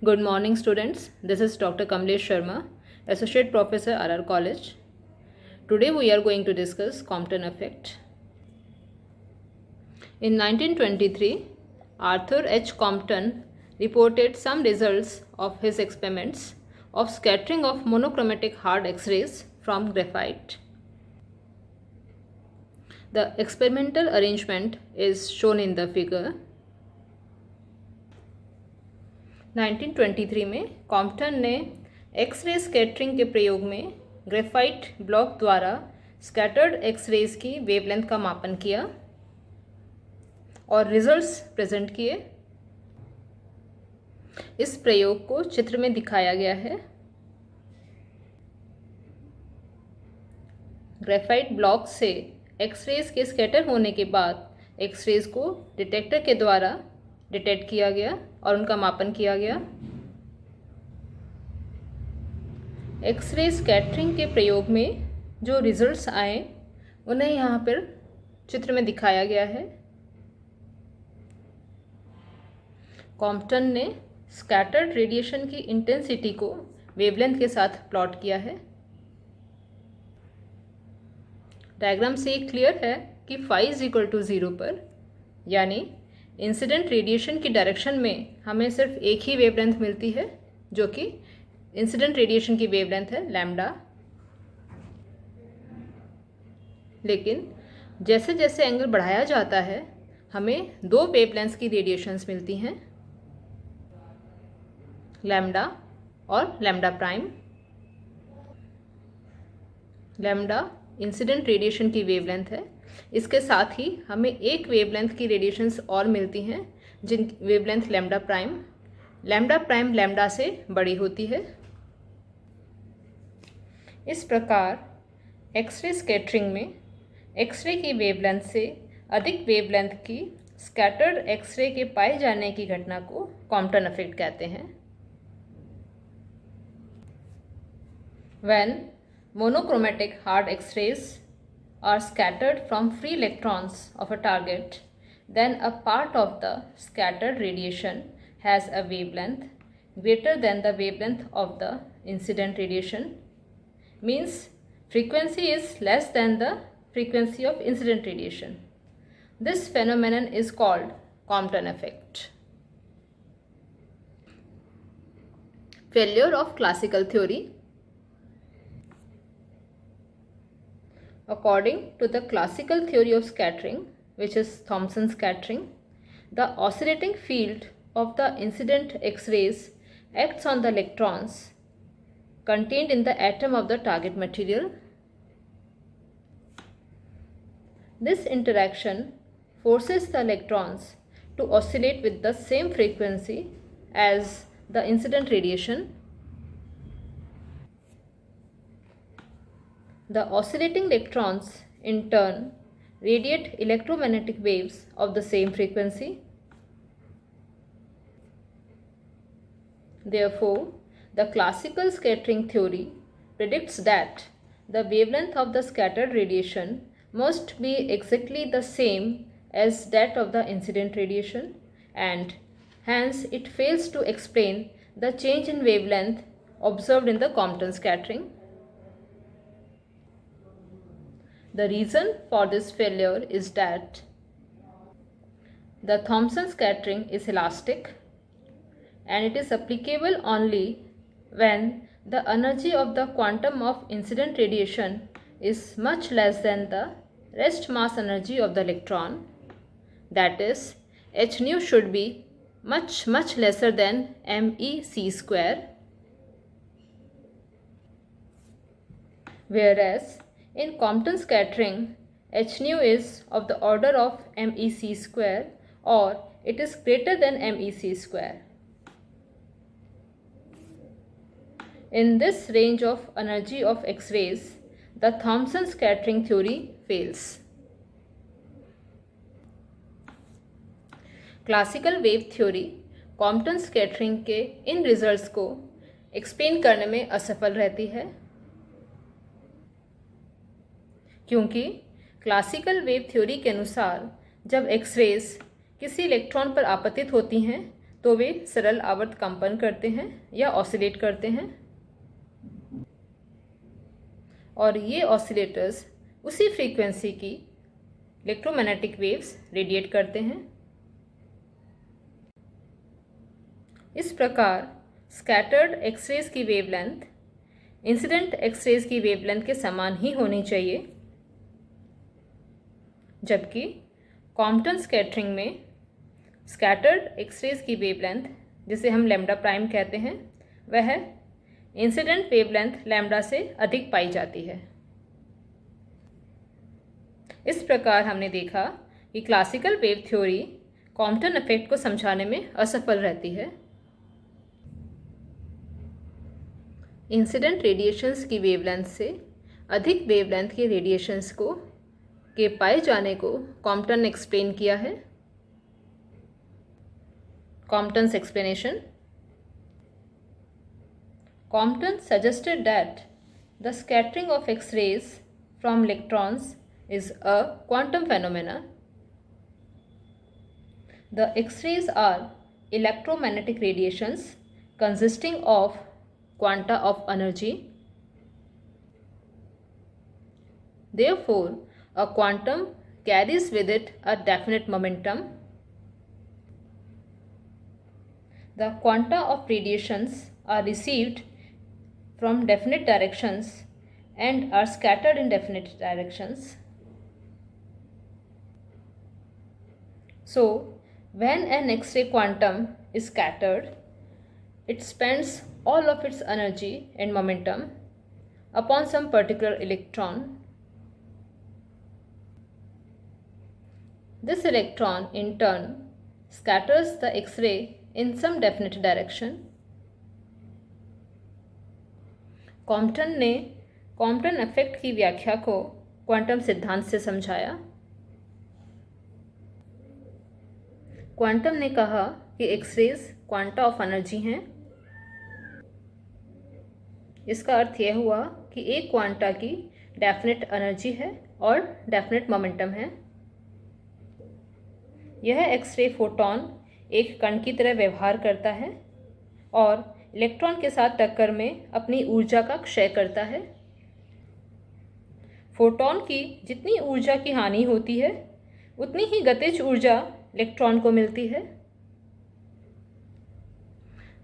Good morning, students. This is Dr. Kamlesh Sharma, Associate Professor, RR College. Today we are going to discuss Compton effect. In 1923, Arthur H. Compton reported some results of his experiments of scattering of monochromatic hard X-rays from graphite. The experimental arrangement is shown in the figure. 1923 में Compton ने x ray scattering के प्रयोग में graphite block द्वारा scattered X-rays की wavelength का मापन किया और रिजल्ट्स प्रेजेंट किए। इस प्रयोग को चित्र में दिखाया गया है। ग्रेफाइट ब्लॉक से एक्सरेज के स्कैटर होने के बाद एक्सरेज को डिटेक्टर के द्वारा डिटेक्ट किया गया और उनका मापन किया गया। एक्सरे स्कैटरिंग के प्रयोग में जो रिजल्ट्स आए उन्हें यहाँ पर चित्र में दिखाया गया है। कॉम्पटन ने स्कैटर्ड रेडिएशन की इंटेंसिटी को वेवलेंथ के साथ प्लॉट किया है। डायग्राम से क्लियर है कि फाई इज इक्वल टू 0 पर, यानी इंसिडेंट रेडिएशन की डायरेक्शन में हमें सिर्फ एक ही वेवलेंथ मिलती है, जो कि इंसिडेंट रेडिएशन की वेवलेंथ है लैम्डा। लेकिन जैसे जैसे एंगल बढ़ाया जाता है हमें दो वेवलेंथ्स की रेडिएशंस मिलती हैं, लैम्डा और lambda prime. Lambda incident radiation की वेवलेंथ है। इसके साथ ही हमें एक वेवलेंथ की रेडिएशंस और मिलती हैं, जिन वेवलेंथ लैम्डा प्राइम लैम्डा से बड़ी होती है। इस प्रकार एक्सरे स्कैटरिंग में एक्सरे की वेवलेंथ से अधिक वेवलेंथ की स्कैटर्ड एक्सरे के पाए जाने की घटना को कॉम्पटन इफेक्ट कहते हैं। When monochromatic hard X-rays are scattered from free electrons of a target, then a part of the scattered radiation has a wavelength greater than the wavelength of the incident radiation, means frequency is less than the frequency of incident radiation. This phenomenon is called Compton effect. Failure of classical theory. According to the classical theory of scattering, which is Thomson scattering, the oscillating field of the incident X-rays acts on the electrons contained in the atom of the target material. This interaction forces the electrons to oscillate with the same frequency as the incident radiation. The oscillating electrons in turn radiate electromagnetic waves of the same frequency. Therefore, the classical scattering theory predicts that the wavelength of the scattered radiation must be exactly the same as that of the incident radiation, and hence it fails to explain the change in wavelength observed in the Compton scattering. The reason for this failure is that the Thomson scattering is elastic and it is applicable only when the energy of the quantum of incident radiation is much less than the rest mass energy of the electron. That is, h nu should be much lesser than MEC square, whereas in Compton scattering, h nu is of the order of MEC square, or it is greater than MEC square. In this range of energy of X-rays, the Thomson scattering theory fails. Classical wave theory Compton scattering के इन results को explain करने में असफल रहती है, क्योंकि classical wave theory के अनुसार जब एक्सरेज किसी इलेक्ट्रॉन पर आपतित होती हैं तो वे सरल आवर्त कंपन करते हैं या ऑसिलेट करते हैं, और ये ऑसिलेटर्स उसी फ्रीक्वेंसी की इलेक्ट्रोमैग्नेटिक वेव्स रेडिएट करते हैं। इस प्रकार स्कैटर्ड एक्सरेज की वेवलेंथ इंसिडेंट एक्सरेज की वेवलेंथ के समान ही होनी चाहिए, जबकि कॉम्पटन स्कैटरिंग में स्कैटर्ड एक्सरेज की वेवलेंथ, जिसे हम लैम्डा प्राइम कहते हैं, वह इंसिडेंट वेवलेंथ लैम्डा से अधिक पाई जाती है। इस प्रकार हमने देखा कि classical wave theory Compton effect को समझाने में असफल रहती है। इंसिडेंट रेडिएशंस की वेवलेंथ से अधिक वेवलेंथ के रेडिएशंस के पाए जाने को कॉम्पटन ने एक्सप्लेन किया है। Compton's explanation. Compton suggested that the scattering of X-rays from electrons is a quantum phenomena. The X-rays are electromagnetic radiations consisting of quanta of energy. Therefore, a quantum carries with it a definite momentum. The quanta of radiations are received from definite directions and are scattered in definite directions. So, when an X-ray quantum is scattered, it spends all of its energy and momentum upon some particular electron. This electron in turn scatters the X-ray in some definite direction. Compton ने Compton effect की व्याख्या को quantum सिद्धांत से समझाया। Quantum ने कहा कि एक्सरेज क्वांटा ऑफ एनर्जी हैं। इसका अर्थ यह हुआ कि एक क्वांटा की डेफिनेट एनर्जी है और डेफिनेट मोमेंटम है। यह एक्सरे फोटॉन एक कण की तरह व्यवहार करता है और इलेक्ट्रॉन के साथ टक्कर में अपनी ऊर्जा का क्षय करता है। फोटॉन की जितनी ऊर्जा की हानि होती है, उतनी ही गतिज ऊर्जा इलेक्ट्रॉन को मिलती है।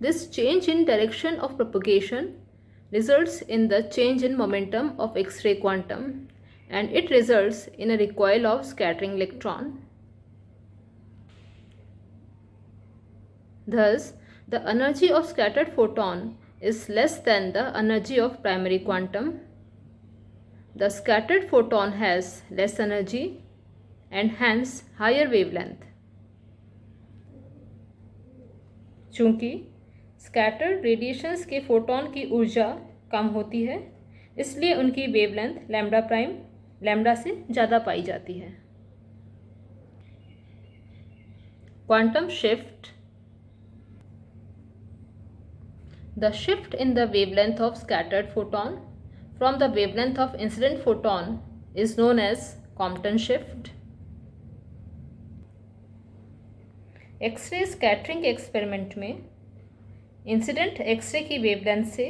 This change in direction of propagation results in the change in momentum of X-ray quantum, and it results in a recoil of scattering electron. Thus, the energy of scattered photon is less than the energy of primary quantum. The scattered photon has less energy and hence higher wavelength. चूँकि scattered radiations के photon की ऊर्जा कम होती है, इसलिए उनकी wavelength lambda prime lambda से ज़्यादा पाई जाती है। Quantum shift. The shift in the wavelength of scattered photon from the wavelength of incident photon is known as Compton shift. X-ray scattering के एक्सपेरिमेंट में इंसिडेंट एक्सरे की वेवलेंथ से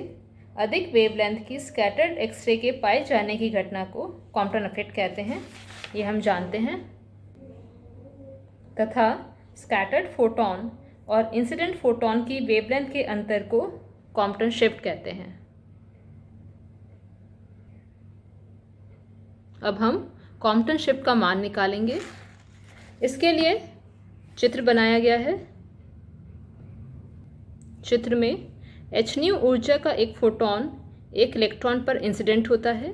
अधिक wavelength की स्कैटर्ड एक्सरे के पाए जाने की घटना को कॉम्पटन इफेक्ट कहते हैं, ये हम जानते हैं। तथा स्कैटर्ड फोटॉन और इंसिडेंट फोटॉन की वेवलेंथ के अंतर को कॉम्पटन शिफ्ट कहते हैं। अब हम कॉम्पटन शिफ्ट का मान निकालेंगे। इसके लिए चित्र बनाया गया है। चित्र में hν ऊर्जा का एक फोटॉन एक इलेक्ट्रॉन पर इंसिडेंट होता है।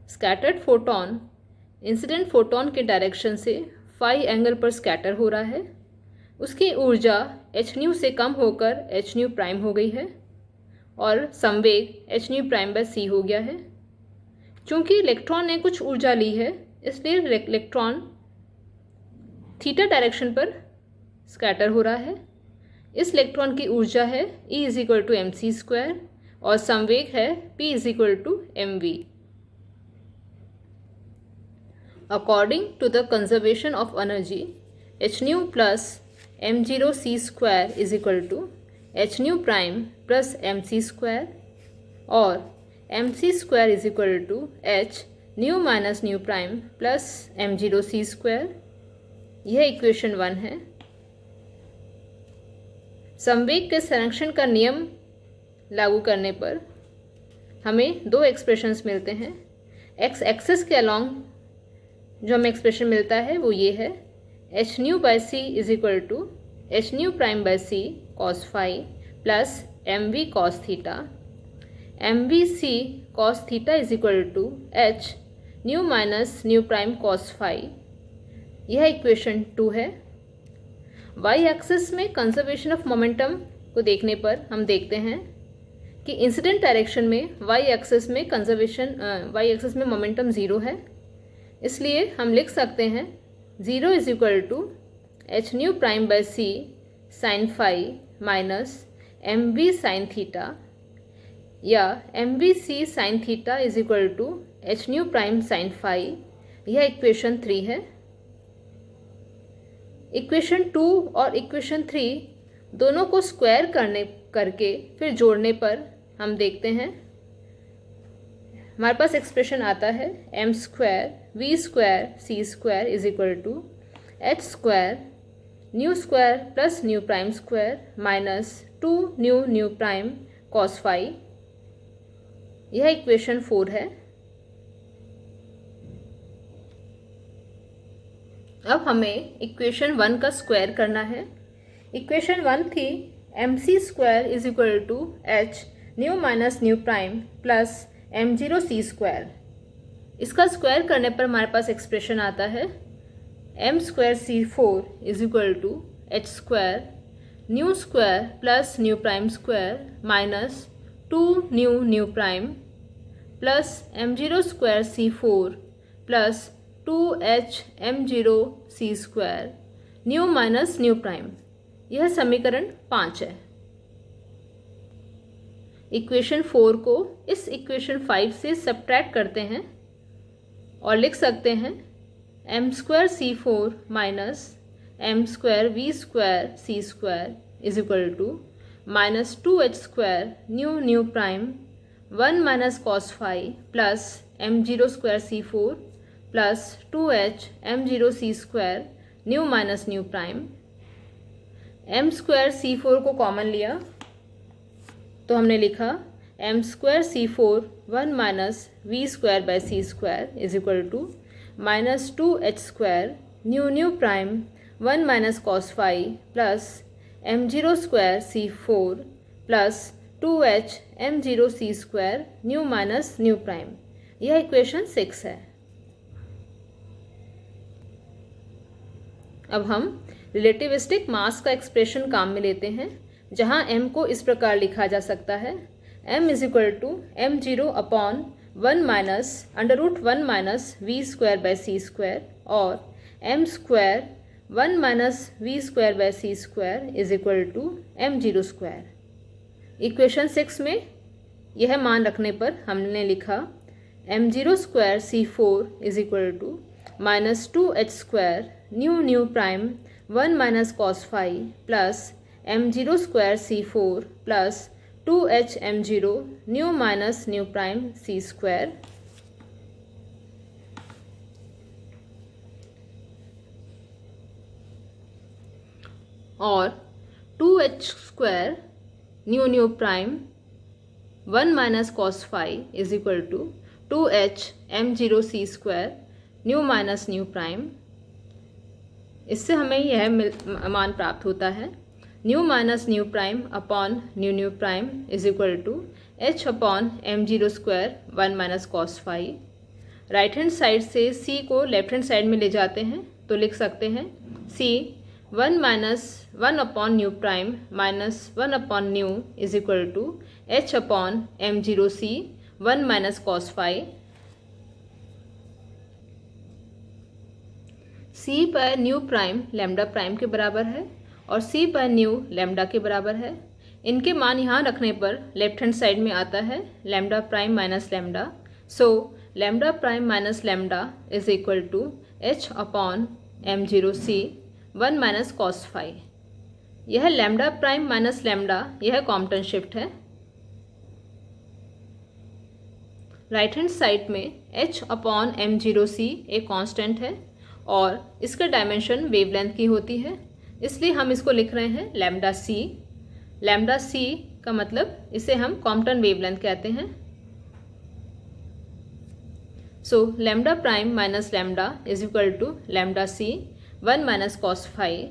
स्कैटर्ड फोटॉन इंसिडेंट फोटॉन के डायरेक्शन से फाई एंगल पर स्कैटर हो रहा है। उसकी ऊर्जा hν से कम होकर hν प्राइम हो गई है और संवेग hν प्राइम बाय c हो गया है। चूँकि इलेक्ट्रॉन ने कुछ ऊर्जा ली है, इसलिए इलेक्ट्रॉन थीटा डायरेक्शन पर स्कैटर हो रहा है। इस इलेक्ट्रॉन की ऊर्जा है E = mc² और संवेग है P = mv। According to the conservation of energy, h nu plus m0 c square is equal to h nu prime plus mc square और mc square is equal to h nu minus nu prime plus m0 c square। यह equation 1 है। संवेग के संरक्षण का नियम लागू करने पर हमें दो एक्सप्रेशंस मिलते हैं। एक्स एक्सिस के अलॉन्ग जो हमें एक्सप्रेशन मिलता है वो ये है, h nu by c is equal to H nu prime by c cos phi plus m v cos theta. M we c cos theta is equal to H nu minus nu prime cos phi. यह equation 2 है। Y axis में conservation of momentum को देखने पर हम देखते हैं कि इंसिडेंट डायरेक्शन में वाई एक्सिस में मोमेंटम 0 है। इसलिए हम लिख सकते हैं 0 is equal to H nu prime by C sine phi minus M V sine theta, या M we C sine theta is equal to H nu prime sine phi. यह equation 3 है। इक्वेशन 2 और इक्वेशन 3 दोनों को square करके फिर जोड़ने पर हम देखते हैं हमारे पास एक्सप्रेशन आता है m square v square c square is equal to h square nu square plus nu prime square minus 2 nu nu prime cos phi. यह इक्वेशन 4 है। अब हमें इक्वेशन 1 का स्क्वायर करना है। इक्वेशन 1 थी m c square is equal to H nu minus nu prime plus m0 c square. इसका square करने पर हमारे पास एक्सप्रेशन आता है m square c4 is equal to h square nu square plus nu prime square minus 2 nu nu prime plus m0 square c4 plus 2h m0 c square nu minus nu prime. यह समीकरण 5 है। Equation 4 को इस equation 5 से subtract करते हैं और लिख सकते हैं m square C four minus m square v square c square is equal to minus 2h square nu nu prime 1 minus cos phi plus m0 square C four plus 2h m0 C square nu minus nu prime. m square C four को common लिया तो हमने लिखा m square C four 1 minus v square by c square is equal to minus 2h square nu nu prime 1 minus cos phi plus m0 square C four plus 2h m0 C square nu minus nu prime. यह equation 6 है। अब हम relativistic मास का expression काम में लेते हैं, जहाँ m को इस प्रकार लिखा जा सकता है m is equal to m0 upon 1 minus under root 1 minus v square by c square और m square 1 minus v square by c square is equal to m0 square. Equation 6 में यह मान रखने पर हमने लिखा m0 square C four is equal to minus 2h square nu nu prime 1 minus cos phi plus m0 square C four plus 2h m0 new minus nu prime c square. और 2h square nu nu prime 1 minus cos phi is equal to 2h m0 C square nu minus nu prime. इससे हमें यह मान प्राप्त होता है nu minus nu prime upon nu nu prime is equal to h upon m0 square 1 minus cos phi. Right hand side से c को left hand side में ले जाते हैं तो लिख सकते हैं c 1 minus 1 upon nu prime minus 1 upon nu is equal to h upon m0 c 1 minus cos phi. c पर न्यू प्राइम लैम्डा प्राइम के बराबर है और c पर न्यू लैम्डा के बराबर है। इनके मान यहाँ रखने पर लेफ्ट हैंड साइड में आता है lambda prime minus lambda. So lambda prime minus lambda is equal to h upon m0c 1 minus cos phi. यह लैम्डा प्राइम माइनस लैम्डा यह कॉम्पटन शिफ्ट है। राइट हैंड साइड में h अपॉन m0c एक constant है और इसका dimension wavelength की होती है, इसलिए हम इसको लिख रहे हैं लैम्डा c। लैम्डा c का मतलब इसे हम कॉम्पटन वेवलेंथ कहते हैं। So lambda prime minus lambda is equal to lambda c 1 minus cos phi.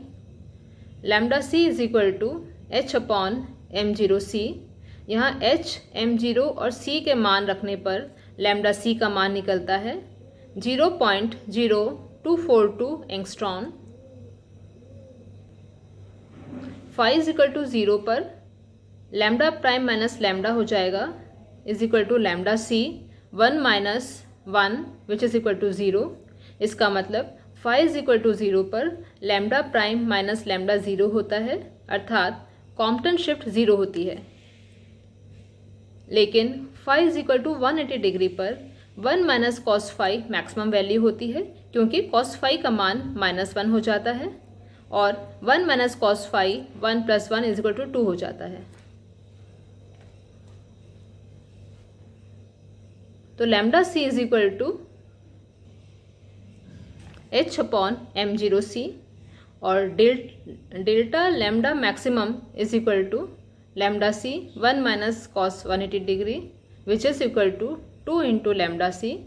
Lambda c is equal to h upon m0c। यहाँ h, m0 और c के मान रखने पर लैम्डा c का मान निकलता है 0.0242 angstrom. Phi is equal to 0 पर लैम्डा प्राइम माइनस लैम्डा हो जाएगा is equal to lambda c 1 minus 1 which is equal to 0। इसका मतलब फाई इज इक्वल टू 0 पर लैम्डा प्राइम माइनस लैम्डा 0 होता है, अर्थात कॉम्पटन शिफ्ट 0 होती है। लेकिन phi is equal to 180 degree पर 1 minus cos phi maximum value होती है, क्योंकि कॉस फाई का मान -1 हो जाता है और 1 minus cos phi 1 plus 1 is equal to 2 हो जाता है। तो lambda c is equal to h upon m0c और delta lambda maximum is equal to lambda c 1 minus cos 180 degree which is equal to 2 into lambda c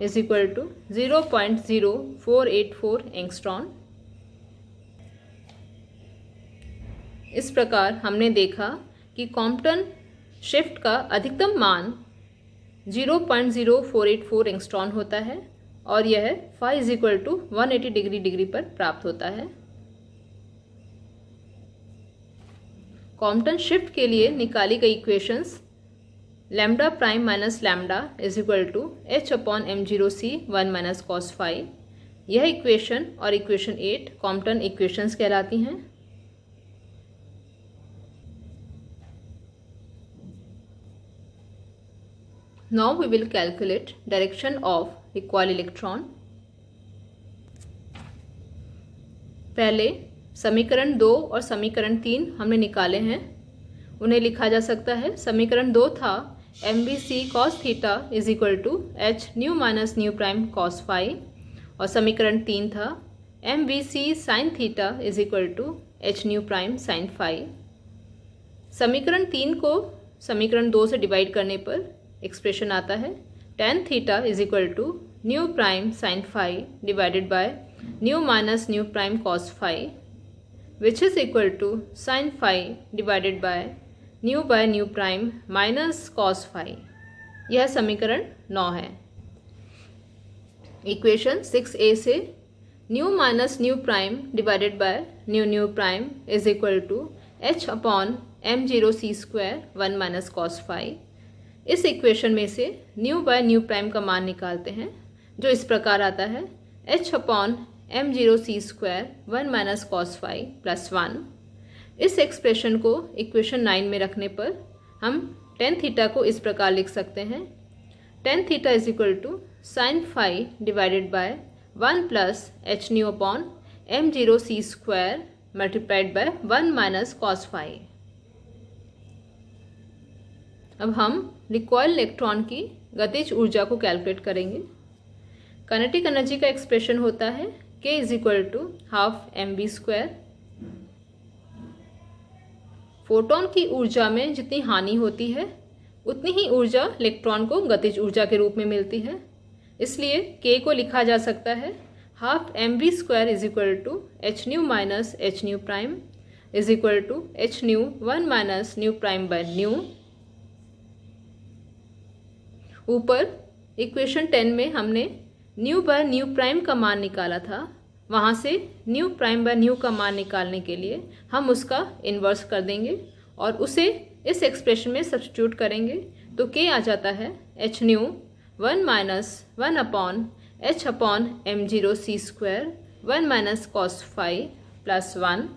is equal to 0.0484 angstrom. इस प्रकार हमने देखा कि कॉम्पटन शिफ्ट का अधिकतम मान 0.0484 angstrom होता है और यह phi is equal to 180 degree पर प्राप्त होता है। कॉम्पटन शिफ्ट के लिए निकाली गई equations lambda prime minus lambda is equal to h upon m0c 1 minus cos phi. यह इक्वेशन और इक्वेशन 8 कॉम्पटन इक्वेशंस कहलाती हैं। Now we will calculate direction of recoil electron. पहले समीकरण 2 और समीकरण 3 हमने निकाले हैं, उन्हें लिखा जा सकता है। समीकरण 2 था MVC cos theta is equal to h nu minus nu prime cos phi और समीकरण 3 था MVC sin theta is equal to h nu prime sin phi. समीकरण 3 को समीकरण 2 से डिवाइड करने पर एक्सप्रेशन आता है tan theta is equal to nu prime sin phi divided by nu minus nu prime cos phi which is equal to sin phi divided by nu prime minus cos phi. यह समीकरण 9 है। Equation 6a से nu minus nu prime divided by nu prime is equal to h upon m0c square 1 minus cos phi. इस equation में से new bye nu prime का मान निकालते हैं, जो इस प्रकार आता है h upon m0c square 1 minus cos phi plus 1। इस एक्सप्रेशन को इक्वेशन 9 में रखने पर हम tan थीटा को इस प्रकार लिख सकते हैं tan theta is equal to sin phi divided by 1 plus h nu upon m0c square multiplied by 1 minus cos phi. अब हम रिकॉइल इलेक्ट्रॉन की गतिज ऊर्जा को कैलकुलेट करेंगे। काइनेटिक एनर्जी का एक्सप्रेशन होता है k is equal to half mv square. Photon की ऊर्जा में जितनी हानि होती है उतनी ही ऊर्जा इलेक्ट्रॉन को गतिज ऊर्जा के रूप में मिलती है, इसलिए k को लिखा जा सकता है half mv square is equal to h nu minus h nu prime is equal to h nu 1 minus nu prime by nu. ऊपर इक्वेशन 10 में हमने न्यू बाय न्यू प्राइम का मान निकाला था, वहाँ से न्यू प्राइम बाय न्यू का मान निकालने के लिए हम उसका इन्वर्स कर देंगे और उसे इस एक्सप्रेशन में सब्स्टिट्यूट करेंगे, तो k आ जाता है h nu 1 minus 1 upon h upon m0c square 1 minus cos phi plus 1।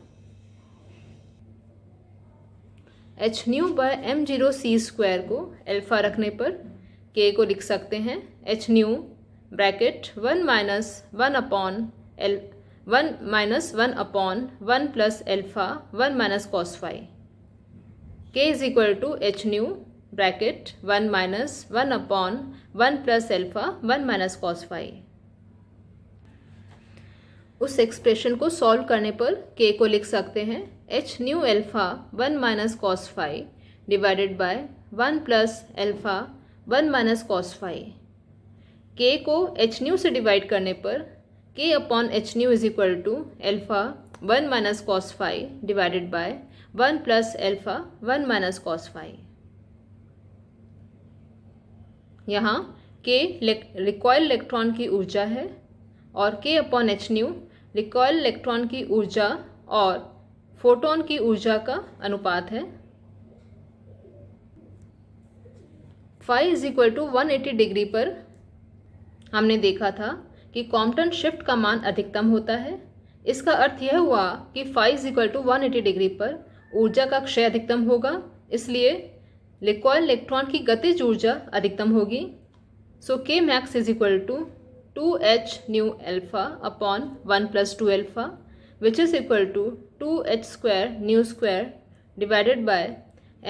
h nu by m0c square को अल्फा रखने पर K को लिख सकते हैं h nu bracket 1 minus 1 upon 1 plus alpha 1 minus cos phi. K is equal to h nu bracket 1 minus 1 upon 1 plus alpha 1 minus cos phi. उस expression को solve करने पर K को लिख सकते हैं h nu alpha 1 minus cos phi divided by 1 plus alpha 1 minus cos phi. K को h nu से डिवाइड करने पर K upon h nu is equal to alpha 1 minus cos phi divided by 1 plus alpha 1 minus cos phi. यहाँ K recoil electron की ऊर्जा है और K upon h nu recoil electron की ऊर्जा और फोटोन की ऊर्जा का अनुपात है। Phi is equal to 180 degree पर हमने देखा था कि कॉम्पटन शिफ्ट का मान अधिकतम होता है। इसका अर्थ यह हुआ कि phi is equal to 180 degree पर ऊर्जा का क्षय अधिकतम होगा, इसलिए रिकॉइल इलेक्ट्रॉन की गतिज ऊर्जा अधिकतम होगी। So K max is equal to 2h nu alpha upon 1 plus 2 alpha which is equal to 2h square nu square divided by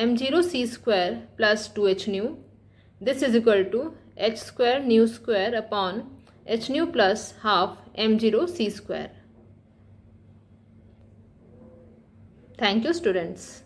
m0 c square plus 2h nu. This is equal to h square nu square upon h nu plus half m0 c square. Thank you students.